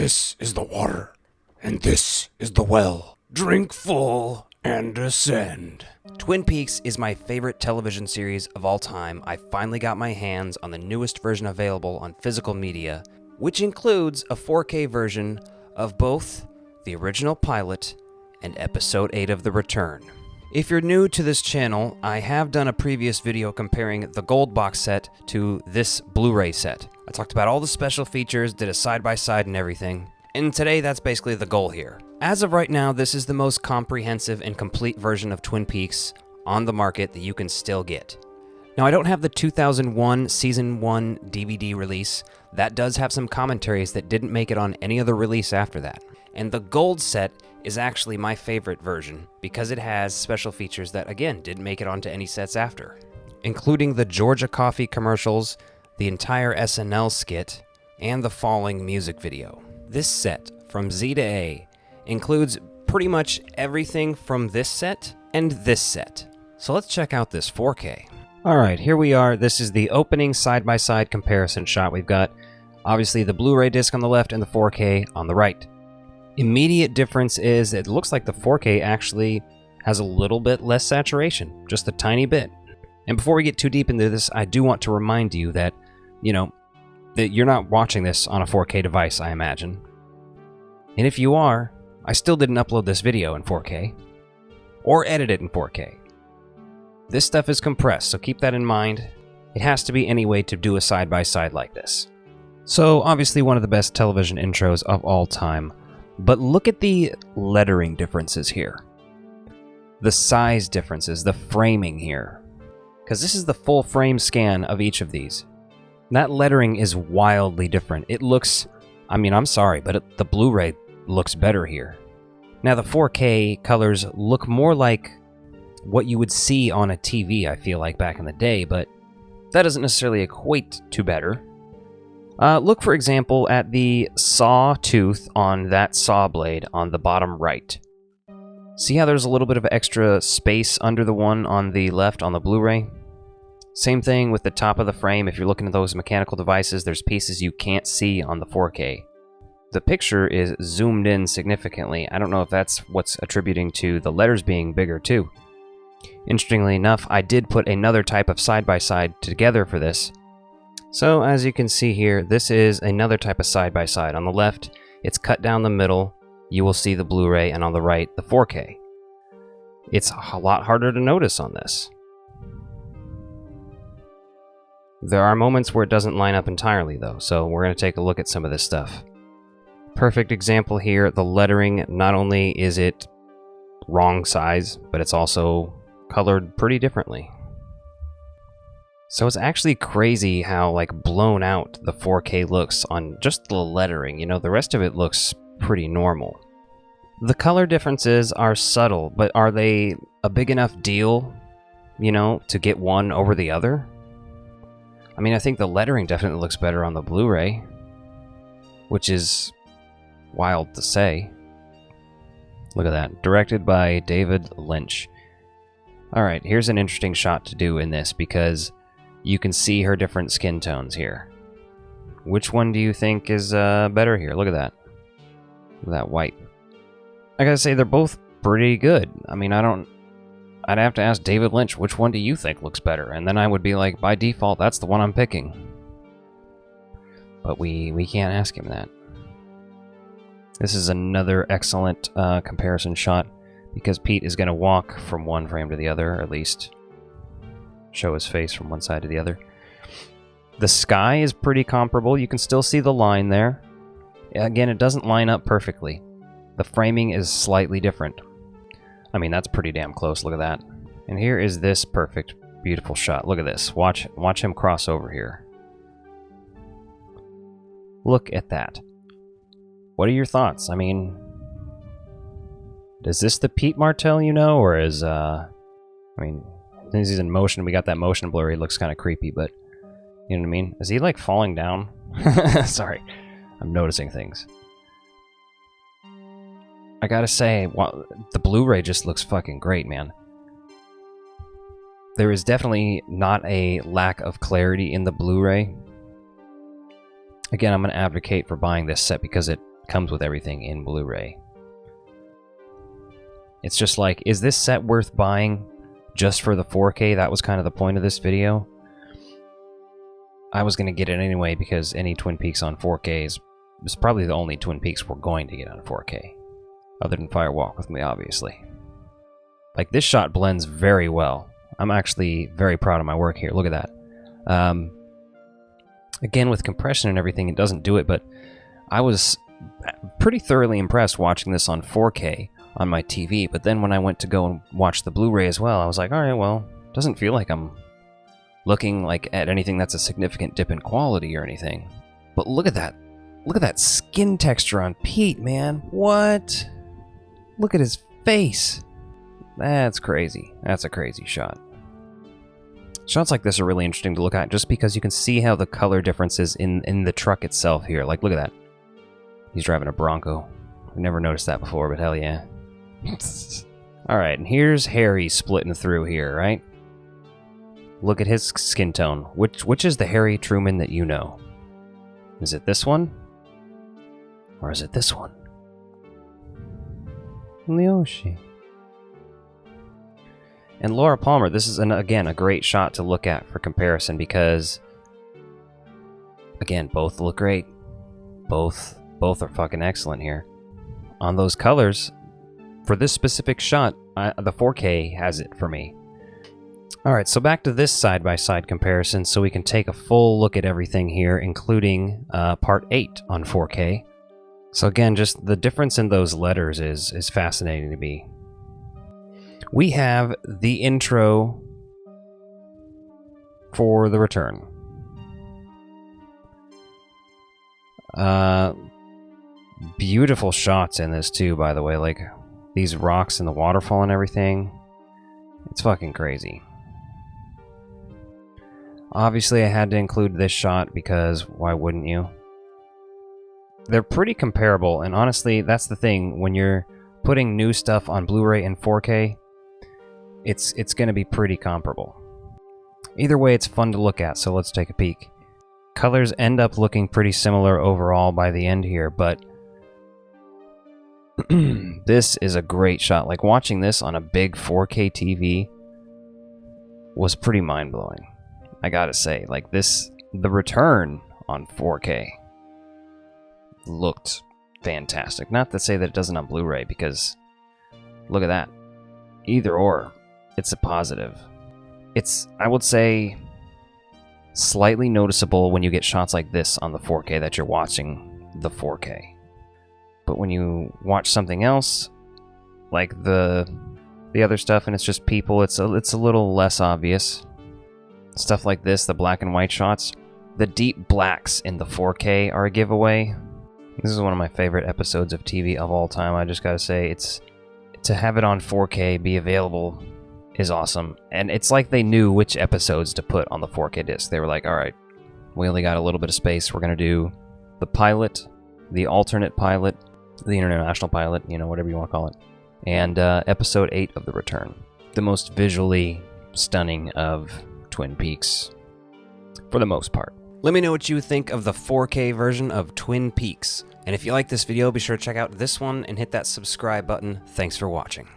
This is the water, and this is the well. Drink full and ascend. Twin Peaks is my favorite television series of all time. I finally got my hands on the newest version available on physical media, which includes a 4K version of both the original pilot and Episode 8 of The Return. If you're new to this channel, I have done a previous video comparing the gold box set to this Blu-ray set. I talked about all the special features, did a side-by-side and everything, and today that's basically the goal here. As of right now, this is the most comprehensive and complete version of Twin Peaks on the market that you can still get. Now, I don't have the 2001 Season 1 DVD release. That does have some commentaries that didn't make it on any other release after that. And the gold set is actually my favorite version because it has special features that, again, didn't make it onto any sets after, including the Georgia Coffee commercials, the entire SNL skit, and the Falling music video. This set, from Z to A, includes pretty much everything from this set and this set. So let's check out this 4K. Alright, here we are. This is the opening side-by-side comparison shot. We've got, obviously, the Blu-ray disc on the left and the 4K on the right. Immediate difference is it looks like the 4K actually has a little bit less saturation, just a tiny bit. And before we get too deep into this, I do want to remind you that, that you're not watching this on a 4K device, I imagine. And if you are, I still didn't upload this video in 4K, or edit it in 4K. This stuff is compressed, so keep that in mind. It has to be any way to do a side-by-side like this. So, obviously one of the best television intros of all time. But look at the lettering differences here. The size differences, the framing here. Because this is the full frame scan of each of these. That lettering is wildly different. It looks, I'm sorry, but the Blu-ray looks better here. Now the 4K colors look more like what you would see on a TV, I feel like, back in the day, but that doesn't necessarily equate to better. Look, for example, at the saw tooth on that saw blade on the bottom right. See how there's a little bit of extra space under the one on the left on the Blu-ray? Same thing with the top of the frame. If you're looking at those mechanical devices, there's pieces you can't see on the 4K. The picture is zoomed in significantly. I don't know if that's what's attributing to the letters being bigger too. Interestingly enough, I did put another type of side-by-side together for this. So, as you can see here, this is another type of side-by-side. On the left, it's cut down the middle. You will see the Blu-ray, and on the right, the 4K. It's a lot harder to notice on this. There are moments where it doesn't line up entirely, though, so we're going to take a look at some of this stuff. Perfect example here, the lettering, not only is it wrong size, but it's also colored pretty differently. So it's actually crazy how blown out the 4K looks on just the lettering. The rest of it looks pretty normal. The color differences are subtle, but are they a big enough deal, to get one over the other? I think the lettering definitely looks better on the Blu-ray, which is wild to say. Look at that. Directed by David Lynch. Alright, here's an interesting shot to do in this because you can see her different skin tones here. Which one do you think is better here? Look at that. Look at that white. I gotta say, they're both pretty good. I'd have to ask David Lynch, which one do you think looks better? And then I would be like, by default, that's the one I'm picking. But we can't ask him that. This is another excellent comparison shot because Pete is gonna walk from one frame to the other, or at least show his face from one side to the other. The sky is pretty comparable. You can still see the line there. Again, it doesn't line up perfectly. The framing is slightly different. That's pretty damn close. Look at that. And here is this perfect, beautiful shot. Look at this. Watch him cross over here. Look at that. What are your thoughts? Is this the Pete Martell or is, since he's in motion, we got that motion blur, he looks kind of creepy, but you know what I mean? Is he falling down? Sorry, I'm noticing things. I gotta say, the Blu-ray just looks fucking great, man. There is definitely not a lack of clarity in the Blu-ray. Again, I'm gonna advocate for buying this set because it Comes with everything in Blu-ray. It's just like, is this set worth buying just for the 4K? That was kind of the point of this video. I was going to get it anyway because any Twin Peaks on 4K is probably the only Twin Peaks we're going to get on 4K. Other than Fire Walk with Me, obviously. Like, this shot blends very well. I'm actually very proud of my work here. Look at that. Again, with compression and everything, it doesn't do it, but I was pretty thoroughly impressed watching this on 4K on my TV. But then when I went to go and watch the Blu-ray as well, I was like, all right, well, it doesn't feel like I'm looking like at anything that's a significant dip in quality or anything. But look at that. Look at that skin texture on Pete, man. What? Look at his face. That's crazy. That's a crazy shot. Shots like this are really interesting to look at just because you can see how the color differences in the truck itself here. Like, look at that. He's driving a Bronco. I've never noticed that before, but hell yeah. Alright, and here's Harry splitting through here, right? Look at his skin tone. Which is the Harry Truman that you know? Is it this one? Or is it this one? Leoshi. And Laura Palmer, this is, again, a great shot to look at for comparison because, again, both look great. Both are fucking excellent here. On those colors, for this specific shot, the 4K has it for me. Alright, so back to this side-by-side comparison so we can take a full look at everything here, including Part 8 on 4K. So again, just the difference in those letters is fascinating to me. We have the intro for The Return. Beautiful shots in this too, by the way, like these rocks and the waterfall and everything. It's fucking crazy. Obviously I had to include this shot because why wouldn't you? They're pretty comparable, and honestly, that's the thing. When you're putting new stuff on Blu-ray and 4K, it's going to be pretty comparable. Either way, it's fun to look at, so let's take a peek. Colors end up looking pretty similar overall by the end here, but this is a great shot. Like, watching this on a big 4K TV was pretty mind-blowing. I gotta say, like, The Return on 4K looked fantastic. Not to say that it doesn't on Blu-ray, because look at that. Either or, it's a positive. It's, I would say, slightly noticeable when you get shots like this on the 4K that you're watching the 4K. But when you watch something else, like the other stuff, and it's just people, it's a little less obvious. Stuff like this, the black and white shots, the deep blacks in the 4K are a giveaway. This is one of my favorite episodes of TV of all time. I just gotta say, to have it on 4K be available is awesome. And it's like they knew which episodes to put on the 4K disc. They were like, alright, we only got a little bit of space. We're gonna do the pilot, the alternate pilot, the international pilot, you know, whatever you want to call it, and episode 8 of The Return. The most visually stunning of Twin Peaks, for the most part. Let me know what you think of the 4K version of Twin Peaks. And if you like this video, be sure to check out this one and hit that subscribe button. Thanks for watching.